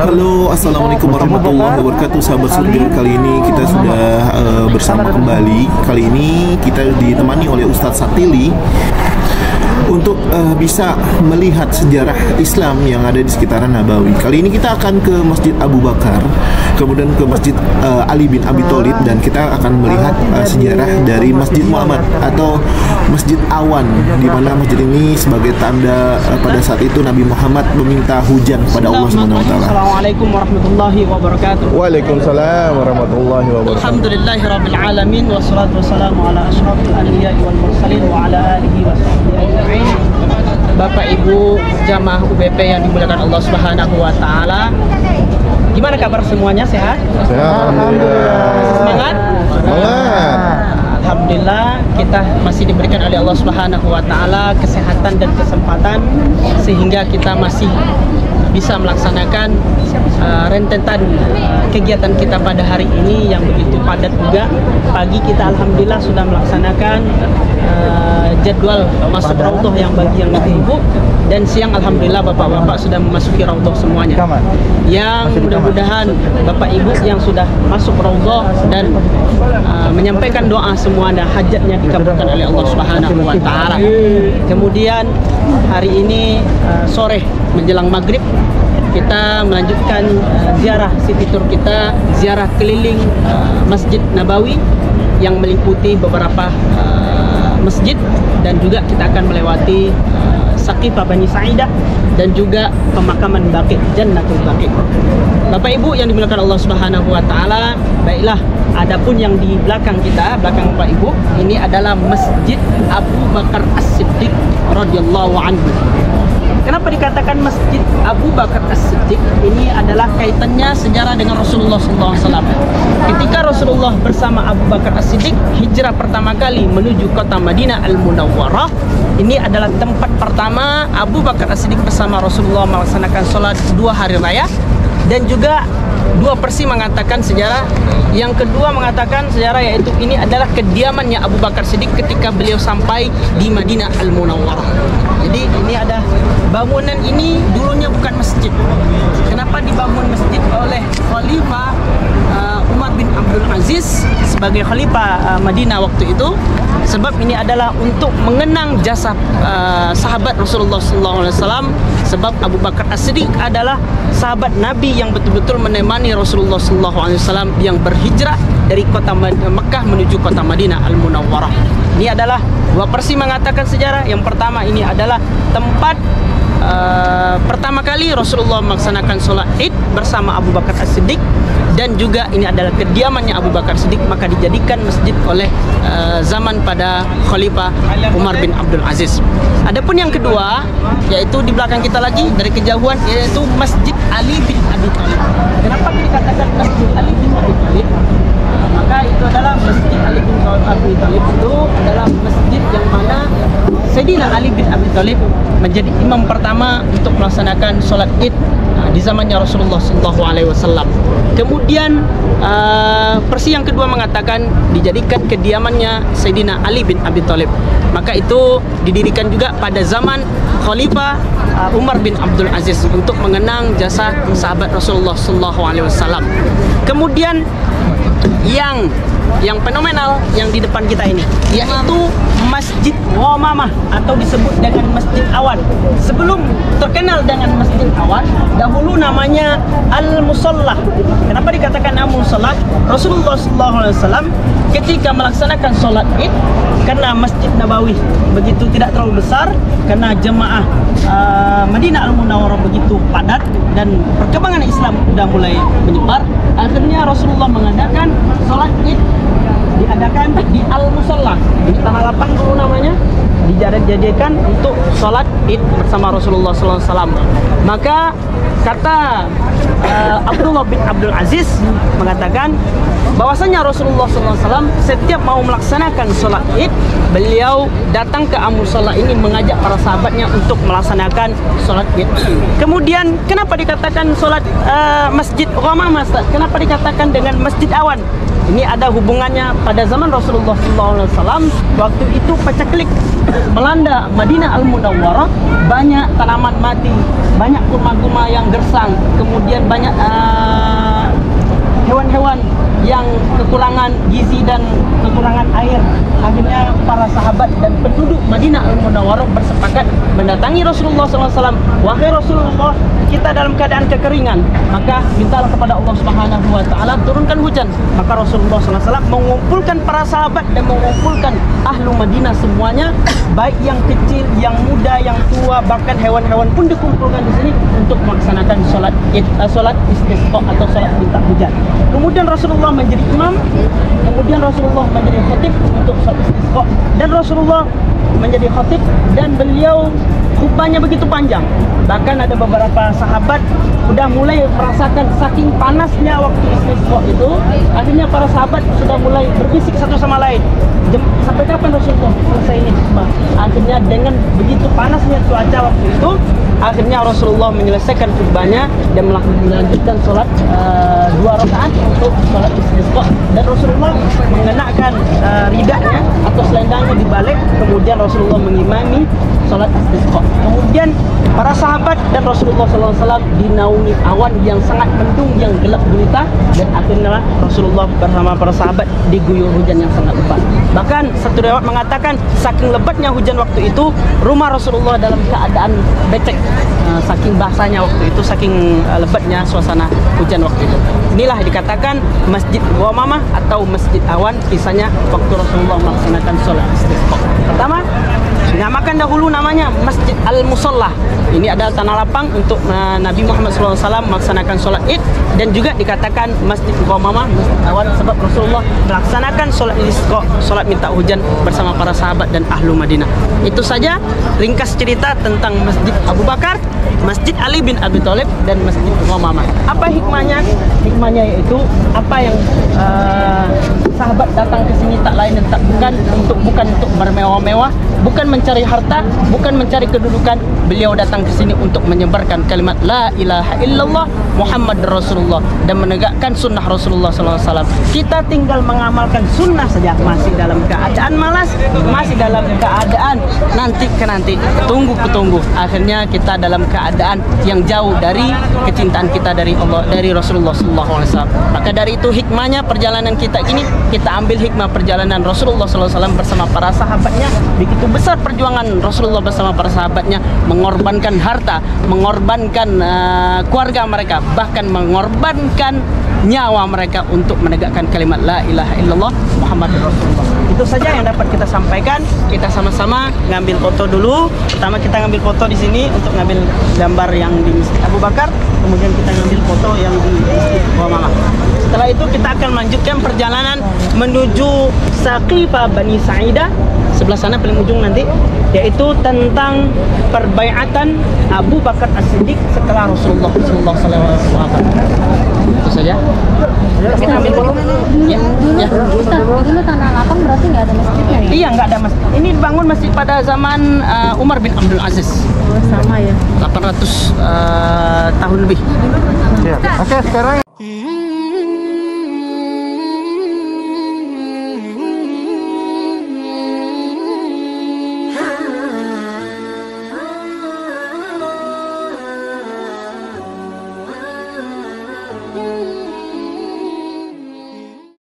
Halo, assalamualaikum warahmatullahi wabarakatuh, sahabat surga. Kali ini kita sudah bersama kembali. Kali ini kita ditemani oleh Ustadz Satili untuk bisa melihat sejarah Islam yang ada di sekitaran Nabawi. Kali ini kita akan ke Masjid Abu Bakar, kemudian ke Masjid Ali bin Abi Thalib, dan kita akan melihat sejarah dari Masjid Muhammad atau Masjid Awan, di mana masjid ini sebagai tanda pada saat itu Nabi Muhammad meminta hujan kepada Allah Subhanahu wa taala. Assalamualaikum warahmatullahi wabarakatuh. Waalaikumsalam warahmatullahi wabarakatuh. Alhamdulillahirabbil alamin wassalatu wassalamu ala asyrafil anbiya'i wal mursalin wa ala alihi washabbihi ajma'in. Bapak Ibu jamaah UBP yang dimuliakan Allah Subhanahu wa taala. Gimana kabar semuanya, sehat? Sehat, alhamdulillah. Semangat? Semangat. Alhamdulillah kita masih diberikan oleh Allah Subhanahu wa taala kesehatan dan kesempatan sehingga kita masih bisa melaksanakan rentetan kegiatan kita pada hari ini yang begitu padat juga. Pagi kita alhamdulillah sudah melaksanakan jadwal masuk raudhah yang bagi yang ibu, dan siang alhamdulillah bapak-bapak sudah memasuki raudhah semuanya. Yang mudah-mudahan bapak ibu yang sudah masuk raudhah dan menyampaikan doa semua dan hajatnya dikabulkan oleh Allah Subhanahu wa taala. Kemudian hari ini sore menjelang maghrib kita melanjutkan ziarah city tour kita, ziarah keliling Masjid Nabawi yang meliputi beberapa masjid, dan juga kita akan melewati Saqifah Bani Sa'idah dan juga pemakaman Baqi, Jannatul Baqi. Bapak Ibu yang dimuliakan Allah Subhanahu wa taala, baiklah, adapun yang di belakang kita, belakang Bapak Ibu, ini adalah Masjid Abu Bakar As-Siddiq radhiyallahu anhu. Kenapa dikatakan Masjid Abu Bakar As-Siddiq? Ini adalah kaitannya sejarah dengan Rasulullah SAW. Ketika Rasulullah bersama Abu Bakar As-Siddiq hijrah pertama kali menuju kota Madinah Al-Munawwarah, ini adalah tempat pertama Abu Bakar As-Siddiq bersama Rasulullah melaksanakan sholat 2 hari raya. Dan juga dua versi mengatakan sejarah. Yang kedua mengatakan sejarah, yaitu ini adalah kediamannya Abu Bakar Siddiq ketika beliau sampai di Madinah Al-Munawwarah. Jadi ini ada bangunan ini dulunya bukan masjid. Kenapa dibangun masjid oleh Khalifah Umar bin Abdul Aziz sebagai Khalifah Madinah waktu itu? Sebab ini adalah untuk mengenang jasa sahabat Rasulullah SAW. Sebab Abu Bakar As-Siddiq adalah sahabat Nabi yang betul-betul menemani Rasulullah SAW yang berhijrah dari kota Mekah menuju kota Madinah Al-Munawwarah. Ini adalah dua versi mengatakan sejarah. Yang pertama, ini adalah tempat pertama kali Rasulullah melaksanakan sholat Id bersama Abu Bakar As-Siddiq, dan juga ini adalah kediamannya Abu Bakar Siddiq, maka dijadikan masjid oleh zaman pada Khalifah Umar bin Abdul Aziz. Adapun yang kedua, yaitu di belakang kita lagi dari kejauhan, yaitu Masjid Ali bin Abi Thalib. Kenapa dikatakan Masjid Ali bin Abi Thalib? Maka itu adalah Masjid Ali bin Abi Thalib itu adalah masjid yang mana Sayyidina Ali bin Abi Thalib menjadi imam pertama untuk melaksanakan sholat Id di zamannya Rasulullah SAW. Kemudian versi yang kedua mengatakan dijadikan kediamannya Sayyidina Ali bin Abi Thalib. Maka itu didirikan juga pada zaman Khalifah Umar bin Abdul Aziz untuk mengenang jasa sahabat Rasulullah SAW. Kemudian yang fenomenal yang di depan kita ini, yaitu Masjid Ghamamah atau disebut dengan Masjid Awan. Sebelum terkenal dengan Masjid Awan, dahulu namanya Al-Musallah. Kenapa dikatakan Al-Musallah? Rasulullah SAW ketika melaksanakan sholat Id, karena Masjid Nabawi begitu tidak terlalu besar, karena jemaah Madinah Al-Munawwarah begitu padat dan perkembangan Islam sudah mulai menyebar, akhirnya Rasulullah mengadakan sholat Id diadakan di Al-Musallah, di tanah lapang dulu namanya, dijadikan untuk sholat Id bersama Rasulullah SAW. Maka kata Abdullah bin Abdul Aziz mengatakan bahwasanya Rasulullah SAW setiap mau melaksanakan sholat Id, beliau datang ke Al-Musallah ini mengajak para sahabatnya untuk melaksanakan sholat Id. Kemudian kenapa dikatakan sholat Masjid Ghamamah? Kenapa dikatakan dengan Masjid Awan? Ini ada hubungannya pada zaman Rasulullah SAW. Waktu itu pacaklik melanda Madinah Al-Munawwarah, banyak tanaman mati, banyak kurma-kurma yang gersang, kemudian banyak hewan-hewan yang kekurangan gizi dan kekurangan air. Akhirnya para sahabat dan penduduk Madinah Al-Munawwarah bersepakat mendatangi Rasulullah SAW. Wahai Rasulullah, kita dalam keadaan kekeringan, maka mintalah kepada Allah Subhanahu wa taala turunkan hujan. Maka Rasulullah SAW mengumpulkan para sahabat dan mengumpulkan ahlu Madinah semuanya, baik yang kecil, yang muda, yang tua, bahkan hewan-hewan pun dikumpulkan di sini untuk melaksanakan solat istisqa atau solat minta hujan. Kemudian Rasulullah menjadi imam, kemudian Rasulullah menjadi khatib untuk solat istisqa, dan Rasulullah menjadi khatib dan beliau khutbahnya begitu panjang. Bahkan ada beberapa sahabat sudah mulai merasakan saking panasnya waktu istisqa itu, akhirnya para sahabat sudah mulai berbisik satu sama lain, sampai kapan Rasulullah selesai ini khutbah? Akhirnya dengan begitu panasnya cuaca waktu itu, akhirnya Rasulullah menyelesaikan khutbahnya dan melanjutkan sholat 2 rakaat untuk sholat istisqa, dan Rasulullah mengenakan ridanya atau selendangnya di balik, kemudian Rasulullah mengimami sholat istisqa. Kemudian para sahabat dan Rasulullah SAW dinaungi awan yang sangat mendung, yang gelap gulita, dan akhirnya Rasulullah bersama para sahabat diguyur hujan yang sangat lebat. Bahkan satu riwayat mengatakan saking lebatnya hujan waktu itu, rumah Rasulullah dalam keadaan becek, saking basahnya waktu itu, saking lebatnya suasana hujan waktu itu. Inilah dikatakan Masjid Ghamamah atau Masjid Awan, kisahnya waktu Rasulullah melaksanakan sholat istisqa. Pertama, dinamakan dahulu namanya Masjid Al-Musalla. Ini adalah tanah lapang untuk Nabi Muhammad SAW melaksanakan sholat id, dan juga dikatakan Masjid Ghamamah, Masjid Awan, sebab Rasulullah melaksanakan sholat istisqa, sholat minta hujan bersama para sahabat dan ahlu Madinah. Itu saja ringkas cerita tentang Masjid Abu Bakar, Masjid Ali bin Abi Thalib, dan Masjid Ghamamah. Apa hikmahnya? Hikmahnya yaitu apa yang sahabat datang ke sini tak lain dan tak bukan untuk bermewah-mewah, bukan mencari harta, bukan mencari kedudukan. Beliau datang ke sini untuk menyebarkan kalimat la ilaha illallah Muhammad Rasulullah dan menegakkan sunnah Rasulullah SAW. Kita tinggal mengamalkan sunnah saja, masih dalam keadaan malas, masih dalam keadaan nanti ke nanti, tunggu ke tunggu. Akhirnya kita dalam keadaan yang jauh dari kecintaan kita dari Allah, dari Rasulullah SAW. Maka dari itu hikmahnya perjalanan kita ini, kita ambil hikmah perjalanan Rasulullah SAW bersama para sahabatnya. Begitu besar perjuangan Rasulullah bersama para sahabatnya, mengorbankan harta, mengorbankan keluarga mereka, bahkan mengorbankan nyawa mereka untuk menegakkan kalimat la ilaha illallah Muhammad Rasulullah. Itu saja yang dapat kita sampaikan. Kita sama-sama ngambil foto dulu. Pertama kita ngambil foto di sini untuk ngambil gambar yang di Masjid Abu Bakar, kemudian kita ngambil foto yang di Masjid Ghamamah. Setelah itu kita akan melanjutkan perjalanan menuju Saqifah Bani Sa'idah, sebelah sana paling ujung nanti, yaitu tentang perbaiatan Abu Bakar As-Siddiq setelah Rasulullah SAW. Itu saja. Kita ambil foto. Ya, ya. Ustaz, dulu tanah lapang berarti nggak ada masjidnya ya? Iya, nggak ada masjid. Ini dibangun masjid pada zaman Umar bin Abdul Aziz. Oh, sama ya. 800 tahun lebih. Ya. Oke, sekarang Hmm.